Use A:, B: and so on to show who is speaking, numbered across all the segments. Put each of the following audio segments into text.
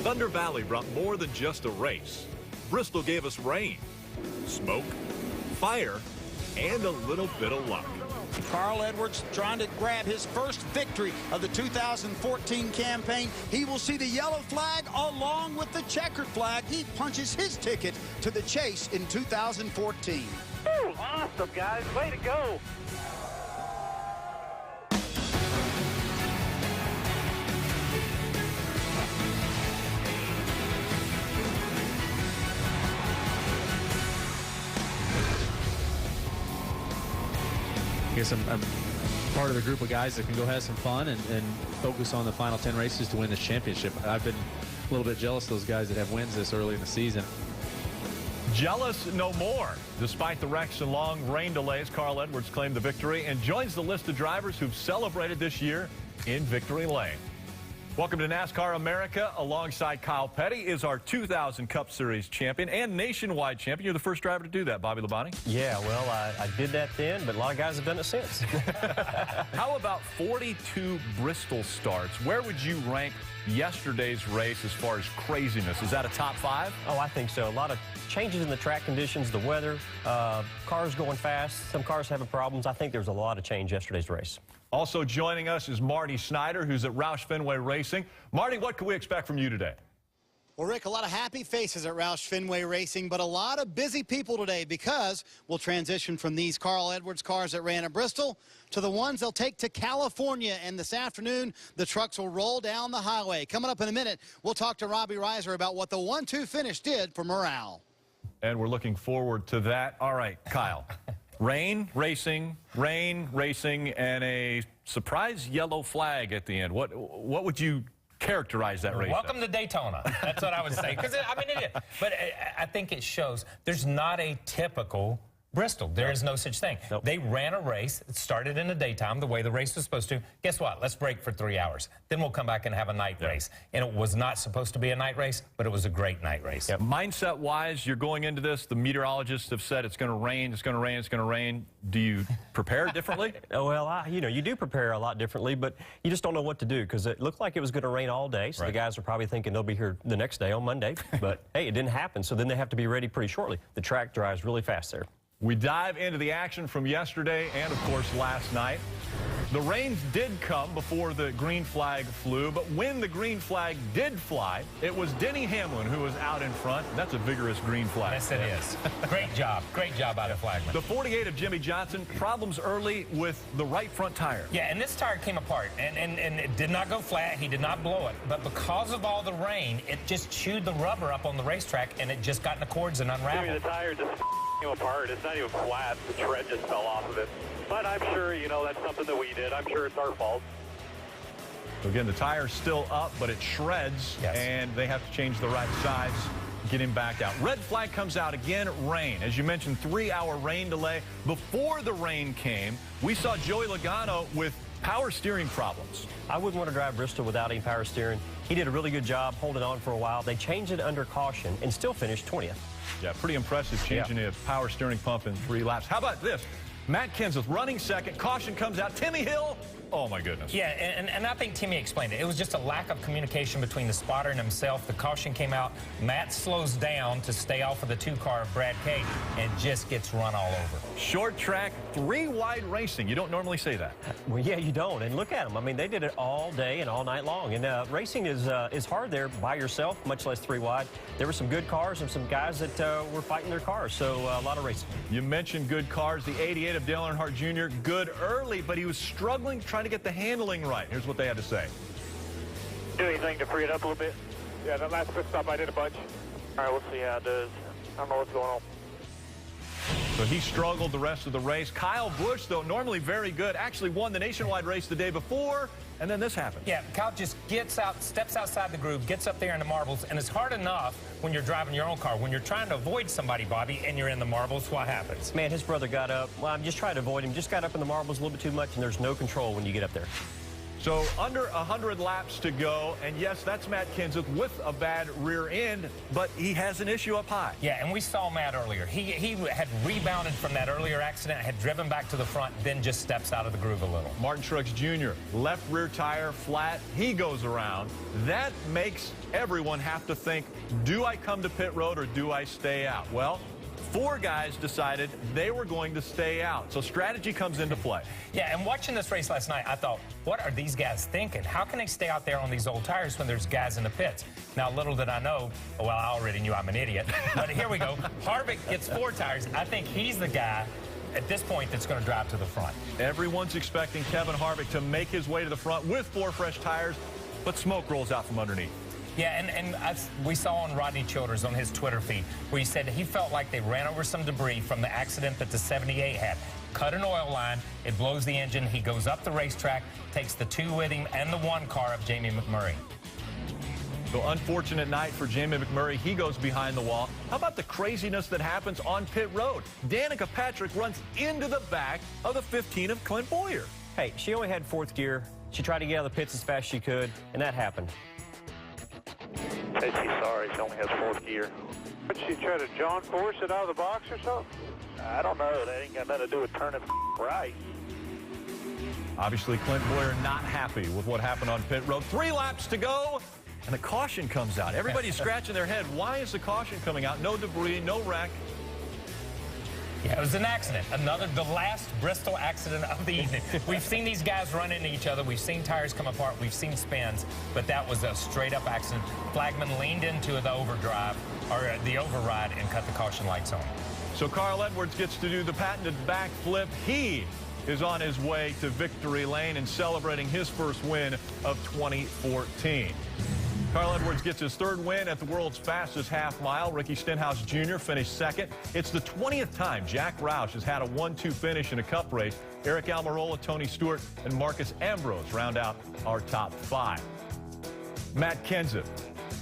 A: Thunder Valley brought more than just a race. Bristol gave us rain, smoke, fire, and a little bit of luck.
B: Carl Edwards trying to grab his first victory of the 2014 campaign. He will see the yellow flag along with the checkered flag. He punches his ticket to the chase in 2014.
C: Woo, awesome, guys. Way to go.
D: I guess I'm part of the group of guys that can go have some fun and focus on the final 10 races to win this championship. I've been a little bit jealous of those guys that have wins this early in the season.
A: Jealous no more. Despite the wrecks and long rain delays, Carl Edwards claimed the victory and joins the list of drivers who've celebrated this year in victory lane. Welcome to NASCAR America. Alongside Kyle Petty is our 2000 Cup Series champion and nationwide champion. You're the first driver to do that, Bobby Labonte.
E: Yeah, well, I did that then, but a lot of guys have done it since.
A: How about 42 Bristol starts? Where would you rank yesterday's race as far as craziness? Is that a top 5?
E: Oh, I think so. A lot of changes in the track conditions, the weather, cars going fast. Some cars having problems. I think there's a lot of change yesterday's race.
A: Also joining us is Marty Snyder, who's at Roush Fenway Racing. Marty, what can we expect from you today?
F: Well, Rick, a lot of happy faces at Roush Fenway Racing, but a lot of busy people today because we'll transition from these Carl Edwards cars that ran at Bristol to the ones they'll take to California. And this afternoon, the trucks will roll down the highway. Coming up in a minute, we'll talk to Robbie Reiser about what the 1-2 finish did for morale.
A: And we're looking forward to that. All right, Kyle. Rain racing, and a surprise yellow flag at the end. What would you characterize that race
G: Welcome
A: as?
G: to Daytona. That's what I would say. Because, I mean, it is. But I think it shows there's not a typical Bristol. There is no such thing.
E: Nope.
G: They ran a race. It started in the daytime the way the race was supposed to. Guess what? Let's break for 3 hours. Then we'll come back and have a night race. And it was not supposed to be a night race, but it was a great night race.
A: Yep. Mindset-wise, you're going into this. The meteorologists have said it's going to rain, it's going to rain, it's going to rain. Do you prepare differently?
E: Well, you know, you do prepare a lot differently, but you just don't know what to do because it looked like it was going to rain all day. So the guys are probably thinking they'll be here the next day on Monday. But, hey, it didn't happen. So then they have to be ready pretty shortly. The track dries really fast there.
A: We dive into the action from yesterday and, of course, last night. The rains did come before the green flag flew, but when the green flag did fly, it was Denny Hamlin who was out in front. That's a vigorous green flag.
G: Yes, it is. Great job. Great job out of Flagman.
A: The 48 of Jimmy Johnson, problems early with the right front tire.
G: Yeah, and this tire came apart, and it did not go flat. He did not blow it. But because of all the rain, it just chewed the rubber up on the racetrack, and it just got in the cords and unraveled.
C: The tire just came apart. It's not even flat. The tread just fell off of it. But I'm sure, you know, that's something that we did. I'm sure it's our fault.
A: So again, the tire's still up, but it shreds, and they have to change the right sides, get him back out. Red flag comes out again, rain. As you mentioned, 3-hour rain delay. Before the rain came, we saw Joey Logano with power steering problems.
E: I wouldn't want to drive Bristol without any power steering. He did a really good job holding on for a while. They changed it under caution and still finished 20th.
A: Yeah, pretty impressive changing a power steering pump in 3 laps. How about this? Matt Kenseth running second. Caution comes out. Timmy Hill. Oh, my goodness.
G: Yeah, and I think Timmy explained it. It was just a lack of communication between the spotter and himself. The caution came out. Matt slows down to stay off of the 2-car of Brad Kate and just gets run all over.
A: Short track, 3-wide racing. You don't normally say that.
E: Well, yeah, you don't. And look at them. I mean, they did it all day and all night long. And racing is hard there by yourself, much less 3-wide. There were some good cars and some guys that were fighting their cars. So a lot of racing.
A: You mentioned good cars. The 88 of Dale Earnhardt Jr., good early, but he was struggling trying to get the handling right. Here's what they had to say.
C: Do anything to free it up a little bit? Yeah, that last pit stop I did a bunch. All right, we'll see how it does. I don't know what's going on.
A: So he struggled the rest of the race. Kyle Busch, though, normally very good, actually won the nationwide race the day before, and then this happened.
G: Yeah, Kyle just gets out, steps outside the groove, gets up there in the marbles, and it's hard enough when you're driving your own car. When you're trying to avoid somebody, Bobby, and you're in the marbles, what happens?
E: Man, his brother got up. Well, I'm just trying to avoid him. Just got up in the marbles a little bit too much, and there's no control when you get up there.
A: So under 100 laps to go, and yes, that's Matt Kenseth with a bad rear end, but he has an issue up high.
G: Yeah, and we saw Matt earlier. He had rebounded from that earlier accident, had driven back to the front, then just steps out of the groove a little.
A: Martin Truex Jr., left rear tire flat, he goes around. That makes everyone have to think, do I come to pit road or do I stay out? Well, 4 guys decided they were going to stay out. So strategy comes into play.
G: Yeah, and watching this race last night, I thought, what are these guys thinking? How can they stay out there on these old tires when there's guys in the pits? Now, little did I know, well, I already knew I'm an idiot, but here we go. Harvick gets 4 tires. I think he's the guy at this point that's going to drive to the front.
A: Everyone's expecting Kevin Harvick to make his way to the front with 4 fresh tires, but smoke rolls out from underneath.
G: Yeah, and we saw on Rodney Childers on his Twitter feed where he said he felt like they ran over some debris from the accident that the 78 had. Cut an oil line, it blows the engine, he goes up the racetrack, takes the 2 with him and the 1 car of Jamie McMurray.
A: So unfortunate night for Jamie McMurray. He goes behind the wall. How about the craziness that happens on pit road? Danica Patrick runs into the back of the 15 of Clint Boyer.
E: Hey, she only had 4th gear. She tried to get out of the pits as fast as she could, and that happened.
C: Hey, she's sorry. She only has 4th gear. But she try to John Force it out of the box or something? I don't know. That ain't got nothing to do with turning right.
A: Obviously, Clint Boyer not happy with what happened on pit road. 3 laps to go, and the caution comes out. Everybody's scratching their head. Why is the caution coming out? No debris, no wreck.
G: Yeah, it was an accident. The last Bristol accident of the evening. We've seen these guys run into each other. We've seen tires come apart. We've seen spins, but that was a straight-up accident. Flagman leaned into the overdrive, or the override, and cut the caution lights on.
A: So Carl Edwards gets to do the patented backflip. He is on his way to victory lane and celebrating his first win of 2014. Carl Edwards gets his 3rd win at the world's fastest half mile. Ricky Stenhouse Jr. finished 2nd. It's the 20th time Jack Roush has had a 1-2 finish in a cup race. Eric Almirola, Tony Stewart, and Marcus Ambrose round out our top 5. Matt Kenseth,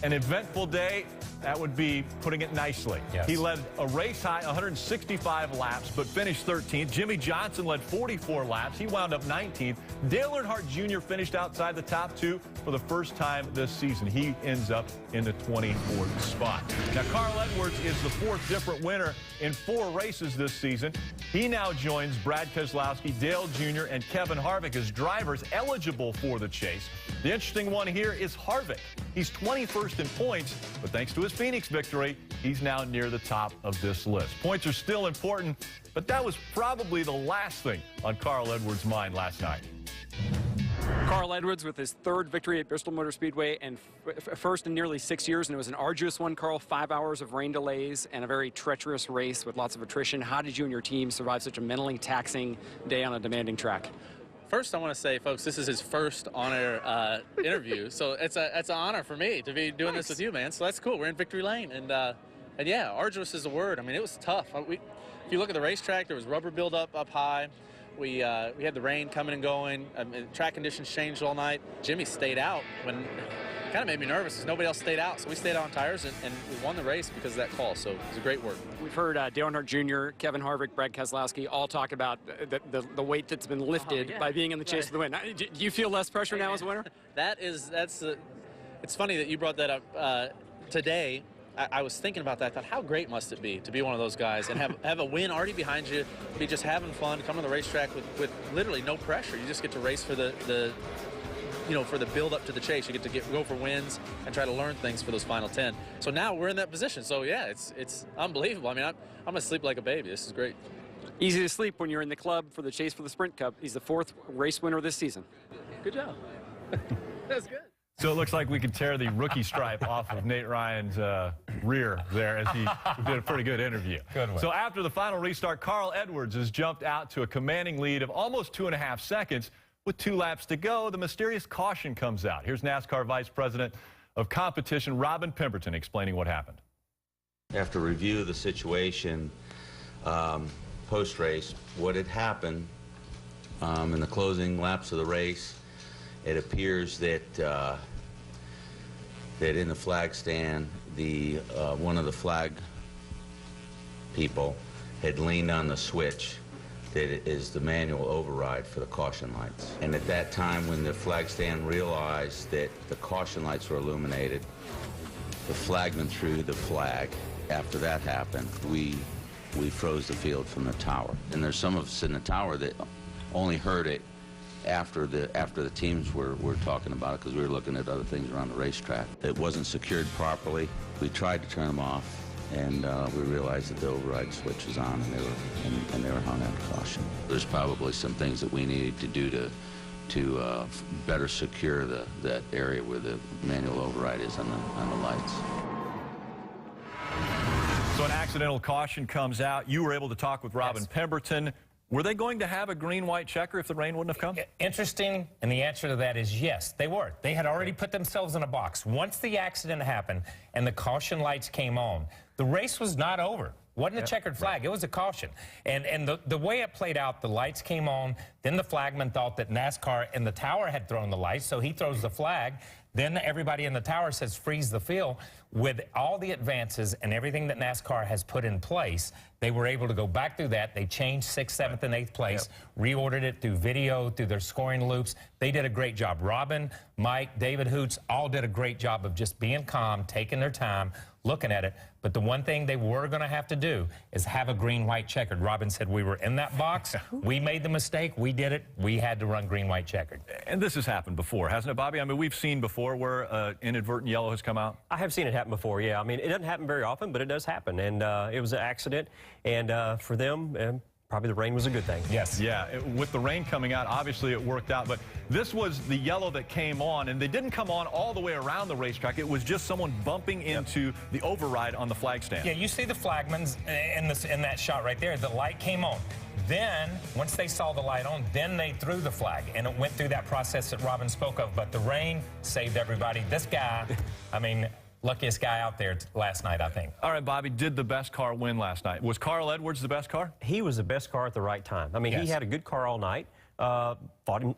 A: an eventful day. That would be putting it nicely.
G: Yes.
A: He led a race high 165 laps, but finished 13th. Jimmy Johnson led 44 laps. He wound up 19th. Dale Earnhardt Jr. finished outside the top 2 for the first time this season. He ends up in the 24th spot. Now, Carl Edwards is the 4th different winner in 4 races this season. He now joins Brad Keselowski, Dale Jr., and Kevin Harvick as drivers eligible for the chase. The interesting one here is Harvick. He's 21st in points, but thanks to his Phoenix victory, he's now near the top of this list. Points are still important, but that was probably the last thing on Carl Edwards' mind last night.
H: Carl Edwards with his 3rd victory at Bristol Motor Speedway and first in nearly 6 years, and it was an arduous one, Carl. 5 hours of rain delays and a very treacherous race with lots of attrition. How did you and your team survive such a mentally taxing day on a demanding track?
I: First, I want to say, folks, this is his first on-air interview, so it's an honor for me to be doing this with you, man. So that's cool. We're in victory lane, and yeah, arduous is the word. I mean, it was tough. If you look at the racetrack, there was rubber buildup up high. We had the rain coming and going. Track conditions changed all night. Jimmy stayed out when kind of made me nervous because nobody else stayed out. So we stayed out on tires and we won the race because of that call. So it was a great work.
H: We've heard Dale Earnhardt Jr., Kevin Harvick, Brad Keselowski all talk about the weight that's been lifted by being in the chase for the win. Do you feel less pressure now as a winner?
I: It's funny that you brought that up today. I was thinking about that. I thought, how great must it be to be one of those guys and have a win already behind you, be just having fun, come to the racetrack with literally no pressure. You just get to race for the build up to the chase. You get to go for wins and try to learn things for those final 10. So now we're in that position. So yeah, it's unbelievable. I mean, I'm gonna sleep like a baby. This is great.
H: Easy to sleep when you're in the club for the chase for the Sprint Cup. He's the 4th race winner this season.
I: Good job. That's good.
A: So it looks like we could tear the rookie stripe off of Nate Ryan's rear there as he did a pretty good interview.
G: Good one.
A: So after the final restart, Carl Edwards has jumped out to a commanding lead of almost 2.5 seconds. With 2 laps to go, the mysterious caution comes out. Here's NASCAR Vice President of Competition, Robin Pemberton, explaining what happened.
J: After review of the situation post-race, what had happened in the closing laps of the race, it appears that that in the flag stand, one of the flag people had leaned on the switch that is the manual override for the caution lights. And at that time, when the flag stand realized that the caution lights were illuminated, the flagman threw the flag. After that happened, we froze the field from the tower. And there's some of us in the tower that only heard it after the teams were talking about it, because we were looking at other things around the racetrack. It wasn't secured properly. We tried to turn them off, and we realized that the override switch was on, and they were hung out of caution. There's probably some things that we needed to do to better secure that area where the manual override is on the lights.
A: So an accidental caution comes out. You were able to talk with Robin Pemberton. Were they going to have a green-white checker if the rain wouldn't have come?
G: Interesting, and the answer to that is yes, they were. They had already put themselves in a box. Once the accident happened and the caution lights came on, the race was not over. Wasn't a checkered flag. It was a caution. And the way it played out, the lights came on. Then the flagman thought that NASCAR and the tower had thrown the lights, so he throws the flag. Then everybody in the tower says freeze the field. With all the advances and everything that NASCAR has put in place, they were able to go back through that. They changed 6th, 7th, and 8th place, reordered it through video, through their scoring loops. They did a great job. Robin, Mike, David Hoots all did a great job of just being calm, taking their time, looking at it. But the one thing they were going to have to do is have a green-white checkered. Robin said we were in that box. We made the mistake. We did it. We had to run green-white checkered.
A: And this has happened before, hasn't it, Bobby? I mean, we've seen before where inadvertent yellow has come out.
E: I have seen it happen before, yeah. I mean, it doesn't happen very often, but it does happen. And it was an accident. And for them, probably the rain was a good thing.
A: Yes. Yeah, with the rain coming out, obviously it worked out. But this was the yellow that came on, and they didn't come on all the way around the racetrack. It was just someone bumping into the override on the flag stand.
G: Yeah, you see the flagmans in that shot right there. The light came on. Then, once they saw the light on, then they threw the flag, and it went through that process that Robin spoke of. But the rain saved everybody. This guy, I mean, luckiest guy out there last night, I think.
A: All right, Bobby, did the best car win last night? Was Carl Edwards the best car?
E: He was the best car at the right time. I mean, he had a good car all night, got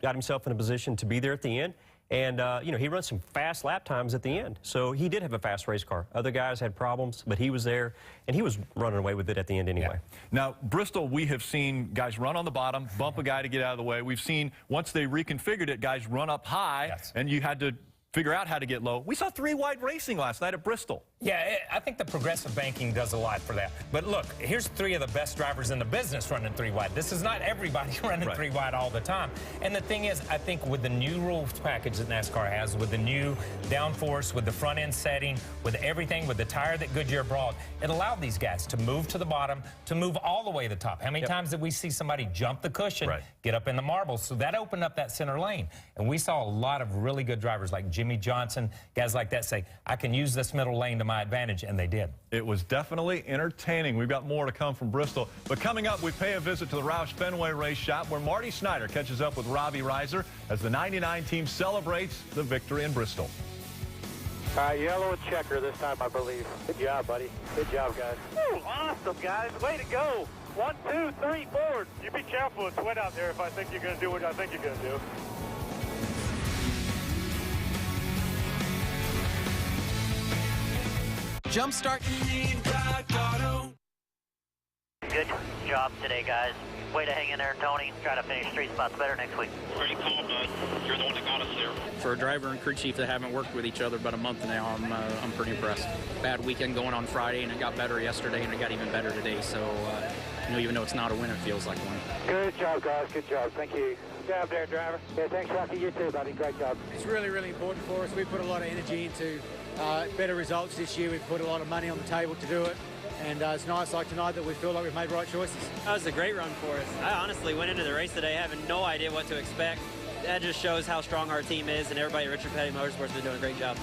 E: himself in a position to be there at the end. And, you know, he runs some fast lap times at the end. So he did have a fast race car. Other guys had problems, but he was there, and he was running away with it at the end anyway.
A: Yeah. Now, Bristol, we have seen guys run on the bottom, bump a guy to get out of the way. We've seen, once they reconfigured it, guys run up high, and you had to figure out how to get low. We saw 3-wide racing last night at Bristol.
G: Yeah, I think the progressive banking does a lot for that. But look, here's 3 of the best drivers in the business running 3-wide. This is not everybody running 3-wide all the time. And the thing is, I think with the new rules package that NASCAR has, with the new downforce, with the front end setting, with everything, with the tire that Goodyear brought, it allowed these guys to move to the bottom, to move all the way to the top. How many times did we see somebody jump the cushion, get up in the marbles? So that opened up that center lane. And we saw a lot of really good drivers like Jimmy Johnson, guys like that say, I can use this middle lane to my advantage, and they did.
A: It was definitely entertaining. We've got more to come from Bristol. But coming up, we pay a visit to the Roush Fenway race shop where Marty Snyder catches up with Robbie Reiser as the 99 team celebrates the victory in Bristol.
C: Yellow and checker this time, I believe. Good job, buddy. Good job, guys. Ooh, awesome, guys. Way to go. 1, 2, 3, 4. You be careful. It's wet out there if I think you're going to do what I think you're going to do.
K: Jumpstart.
L: Good job today, guys. Way to hang in there, Tony. Try to finish 3 spots better next week.
M: Pretty cool, bud. You're the one that got us there.
H: For a driver and crew chief that haven't worked with each other about a month now, I'm pretty impressed. Bad weekend going on Friday, and it got better yesterday, and it got even better today. So, you know, even though it's not a win, it feels like one.
C: Good job, guys. Good job. Thank you. Good job there, driver. Yeah, thanks, Rocky. You too, buddy. Great job.
N: It's really, really important for us. We put a lot of energy into better results this year. We've put a lot of money on the table to do it. And it's nice like tonight that we feel like we've made right choices.
O: That was a great run for us. I honestly went into the race today having no idea what to expect. That just shows how strong our team is, and everybody at Richard Petty Motorsports has been doing a great job.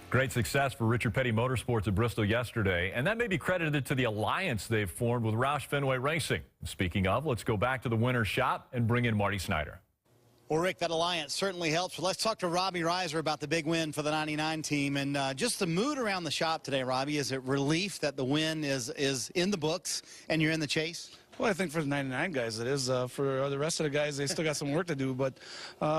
A: Great success for Richard Petty Motorsports at Bristol yesterday, and that may be credited to the alliance they've formed with Roush Fenway Racing. Speaking of, let's go back to the winner's shop and bring in Marty Snyder.
F: Well, Rick, that alliance certainly helps. But let's talk to Robbie Reiser about the big win for the 99 team. And just the mood around the shop today, Robbie, is it relief that the win is in the books and you're in the chase?
K: Well, I think for the 99 guys it is. For the rest of the guys, they still got some work to do. But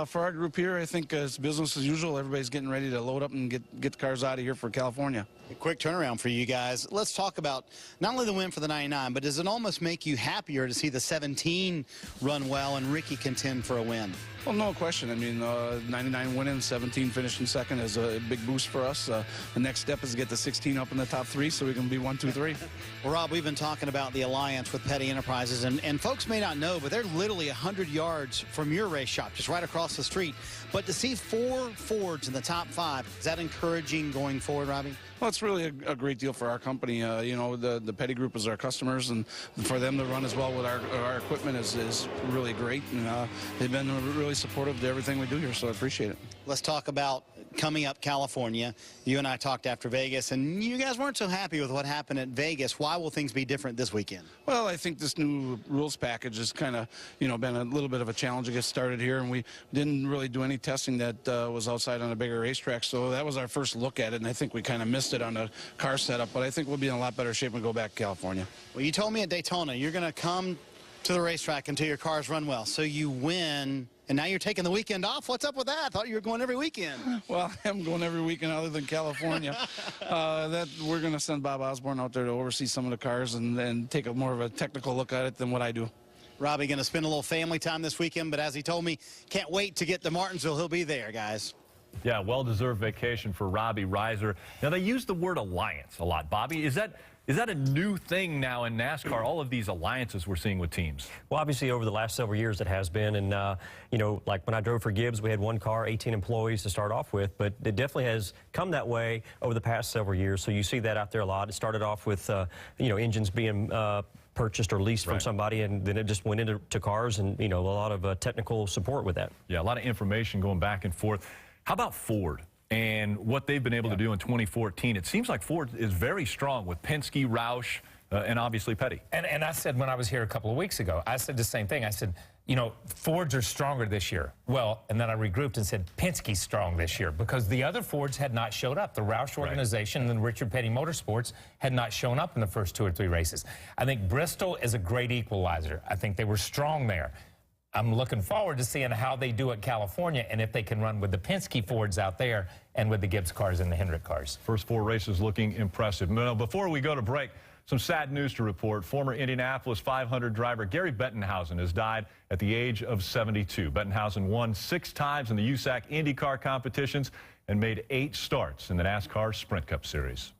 K: for our group here, I think it's business as usual. Everybody's getting ready to load up and get the cars out of here for California.
F: A quick turnaround for you guys. Let's talk about not only the win for the 99, but does it almost make you happier to see the 17 run well and Ricky contend for a win?
K: Well, no question. I mean, 99 winning, 17 finishing second is a big boost for us. The next step is to get the 16 up in the top 3 so we can be 1, 2, 3.
F: Well, Rob, we've been talking about the alliance with Petty Enterprises, and folks may not know, but they're literally 100 yards from your race shop, just right across the street. But to see 4 Fords in the top 5, is that encouraging going forward, Robbie?
K: Well, it's really a great deal for our company. You know, the Petty Group is our customers, and for them to run as well with our equipment is really great. And they've been really supportive to everything we do here, so I appreciate it.
F: Let's talk about coming up California. You and I talked after Vegas, and you guys weren't so happy with what happened at Vegas. Why will things be different this weekend?
K: Well, I think this new rules package has kind of, you know, been a little bit of a challenge to get started here, and we didn't really do any testing that was outside on a bigger racetrack, so that was our first look at it, and I think we kind of missed it on the car setup, but I think we'll be in a lot better shape when we go back to California.
F: Well, you told me at Daytona you're going to come to the racetrack until your cars run well, so you win. And now you're taking the weekend off. What's up with that? I thought you were going every weekend.
K: Well, I'm going every weekend other than California. That we're going to send Bob Osborne out there to oversee some of the cars and then take a more of a technical look at it than what I do.
F: Robbie going to spend a little family time this weekend, but as he told me, can't wait to get to Martinsville. He'll be there, guys.
A: Yeah, well-deserved vacation for Robbie Reiser. Now, they use the word alliance a lot. Bobby, is that a new thing now in NASCAR, all of these alliances we're seeing with teams?
E: Well, obviously, over the last several years, it has been. And, you know, like when I drove for Gibbs, we had 1 car, 18 employees to start off with. But it definitely has come that way over the past several years. So you see that out there a lot. It started off with, you know, engines being purchased or leased from somebody, and then it just went into cars and, you know, a lot of technical support with that.
A: Yeah, a lot of information going back and forth. How about Ford and what they've been able to do in 2014? It seems like Ford is very strong with Penske, Roush, and obviously Petty.
G: And I said when I was here a couple of weeks ago, I said the same thing. I said, you know, Fords are stronger this year. Well, and then I regrouped and said Penske's strong this year because the other Fords had not showed up. The Roush organization and Richard Petty Motorsports had not shown up in the first 2 or 3 races. I think Bristol is a great equalizer. I think they were strong there. I'm looking forward to seeing how they do at California and if they can run with the Penske Fords out there and with the Gibbs cars and the Hendrick cars.
A: First 4 races looking impressive. Now, before we go to break, some sad news to report. Former Indianapolis 500 driver Gary Bettenhausen has died at the age of 72. Bettenhausen won 6 times in the USAC IndyCar competitions and made 8 starts in the NASCAR Sprint Cup Series.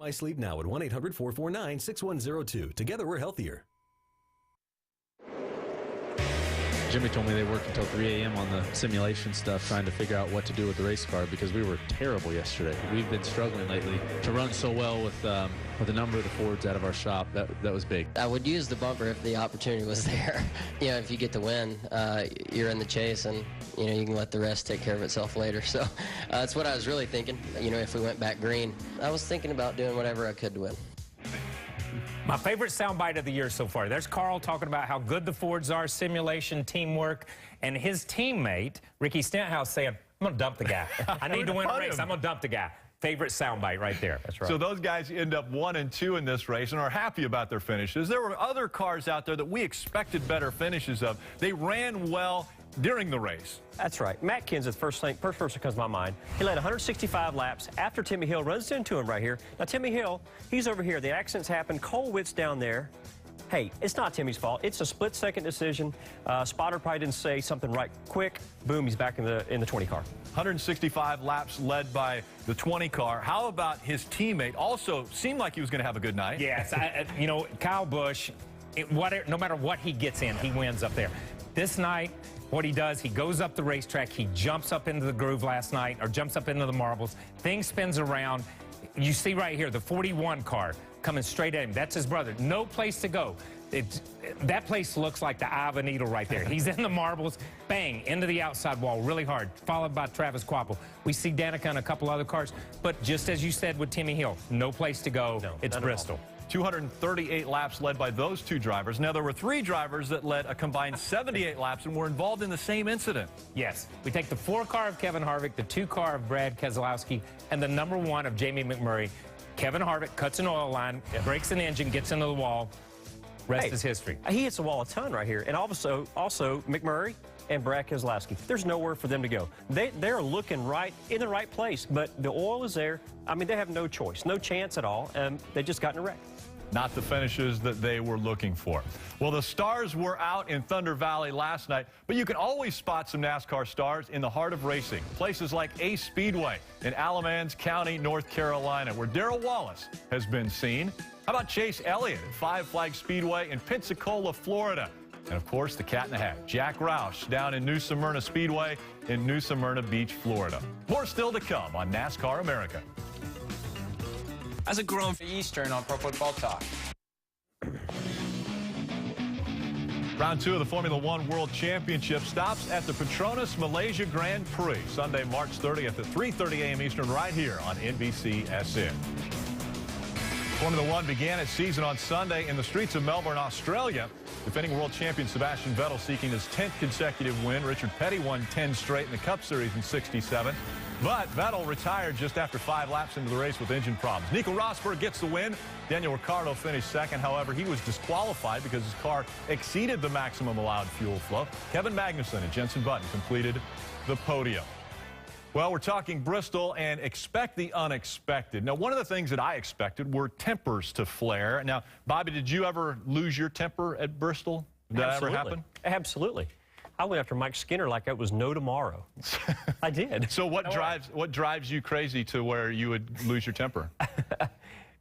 P: My Sleep Now at 1-800-449-6102. Together we're healthier.
D: Jimmy told me they worked until 3 a.m. on the simulation stuff, trying to figure out what to do with the race car because we were terrible yesterday. We've been struggling lately to run so well with a number of the Fords out of our shop. That was big.
Q: I would use the bumper if the opportunity was there. You know, if you get the win, you're in the chase, and you know you can let the rest take care of itself later. So that's what I was really thinking. You know, if we went back green, I was thinking about doing whatever I could to win.
G: My favorite soundbite of the year so far. There's Carl talking about how good the Fords are, simulation, teamwork, and his teammate, Ricky Stenhouse, saying, I'm going to dump the guy. I need to win a race. I'm going to dump the guy. Favorite soundbite right there. That's right.
A: So those guys end up 1 and 2 in this race and are happy about their finishes. There were other cars out there that we expected better finishes of. They ran well during the race.
E: That's right. Matt Kenseth, first person that comes to my mind. He led 165 laps after Timmy Hill runs into him right here. Now, Timmy Hill, he's over here. The accident's happened. Cole Witt's down there. Hey, it's not Timmy's fault. It's a split-second decision. Spotter probably didn't say something right quick. Boom, he's back in the 20 car.
A: 165 laps led by the 20 car. How about his teammate? Also seemed like he was going to have a good night.
G: Yes, you know, Kyle Busch, no matter what he gets in, he wins up there. This night, what he does, he goes up the racetrack, he jumps up into the groove last night, or jumps up into the marbles, thing spins around. You see right here, the 41 car coming straight at him. That's his brother. No place to go. That place looks like the eye of a needle right there. He's in the marbles, bang, into the outside wall really hard, followed by Travis Quapple. We see Danica and a couple other cars, but just as you said with Timmy Hill, no place to go. No, it's Bristol.
A: 238 laps led by those 2 drivers. Now, there were 3 drivers that led a combined 78 laps and were involved in the same incident.
G: Yes. We take the 4 car of Kevin Harvick, the 2 car of Brad Keselowski, and the number 1 of Jamie McMurray. Kevin Harvick cuts an oil line, breaks an engine, gets into the wall. Rest is history.
E: He hits the wall a ton right here. And also McMurray and Brad Keselowski. There's nowhere for them to go. They're looking right in the right place, but the oil is there. I mean, they have no choice, no chance at all. They just got in a wreck.
A: Not the finishes that they were looking for. Well, the stars were out in Thunder Valley last night, but you can always spot some NASCAR stars in the heart of racing. Places like Ace Speedway in Alamance County, North Carolina, where Darrell Wallace has been seen. How about Chase Elliott at Five Flag Speedway in Pensacola, Florida? And, of course, the Cat in the Hat, Jack Roush, down in New Smyrna Speedway in New Smyrna Beach, Florida. More still to come on NASCAR America.
R: As a grown Eastern on Pro Football Talk.
A: Round 2 of the Formula One World Championship stops at the Petronas Malaysia Grand Prix, Sunday, March 30th at 3:30 a.m. Eastern, right here on NBC-SN. Formula One began its season on Sunday in the streets of Melbourne, Australia. Defending world champion Sebastian Vettel seeking his 10th consecutive win. Richard Petty won 10 straight in the Cup Series in '67. But Vettel retired just after 5 laps into the race with engine problems. Nico Rosberg gets the win. Daniel Ricciardo finished second. However, he was disqualified because his car exceeded the maximum allowed fuel flow. Kevin Magnussen and Jenson Button completed the podium. Well, we're talking Bristol and expect the unexpected. Now, one of the things that I expected were tempers to flare. Now, Bobby, did you ever lose your temper at Bristol? Did that ever happen?
E: Absolutely. I went after Mike Skinner like it was no tomorrow. I did.
A: So what drives you crazy to where you would lose your temper?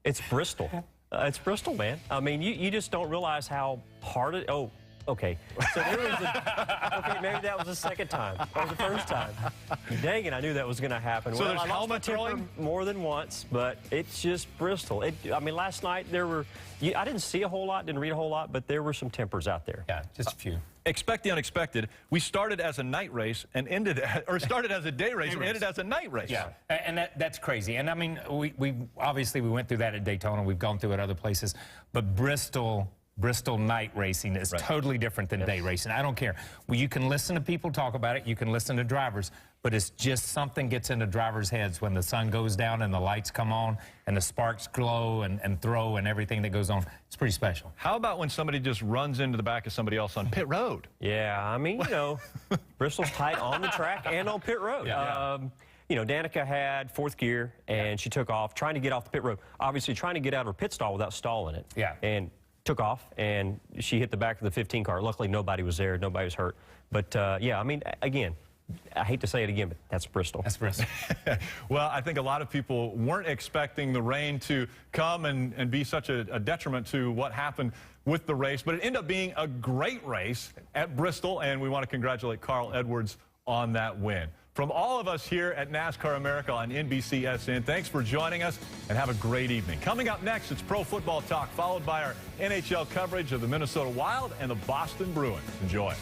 E: It's Bristol. It's Bristol, man. I mean, you just don't realize how hard it. Oh, okay. So there was okay, maybe that was the second time. That was the first time. Dang it, I knew that was going to happen.
A: So
E: well,
A: there's
E: I lost my temper
A: throwing
E: more than once, but it's just Bristol. I mean, last night there were. I didn't see a whole lot, didn't read a whole lot, but there were some tempers out there.
G: Yeah, just a few.
A: Expect the unexpected. We started as a night race and started as a day race and ended as a night race.
G: Yeah, and that's crazy. And I mean, we obviously we went through that at Daytona. We've gone through it at other places, but Bristol night racing is totally different than day racing. I don't care. Well, you can listen to people talk about it. You can listen to drivers. But it's just something gets into drivers' heads when the sun goes down and the lights come on and the sparks glow and throw and everything that goes on. It's pretty special.
A: How about when somebody just runs into the back of somebody else on pit road?
E: Yeah, I mean, you know, Bristol's tight on the track and on pit road. You know, Danica had 4th gear, and she took off, trying to get off the pit road. Obviously, trying to get out of her pit stall without stalling it.
G: Yeah.
E: And took off, and she hit the back of the 15 car. Luckily, nobody was there. Nobody was hurt. But, yeah, I mean, again, I hate to say it again, but that's Bristol.
G: That's Bristol.
A: Well, I think a lot of people weren't expecting the rain to come and be such a detriment to what happened with the race. But it ended up being a great race at Bristol, and we want to congratulate Carl Edwards on that win. From all of us here at NASCAR America on NBC-SN, thanks for joining us, and have a great evening. Coming up next, it's Pro Football Talk, followed by our NHL coverage of the Minnesota Wild and the Boston Bruins. Enjoy.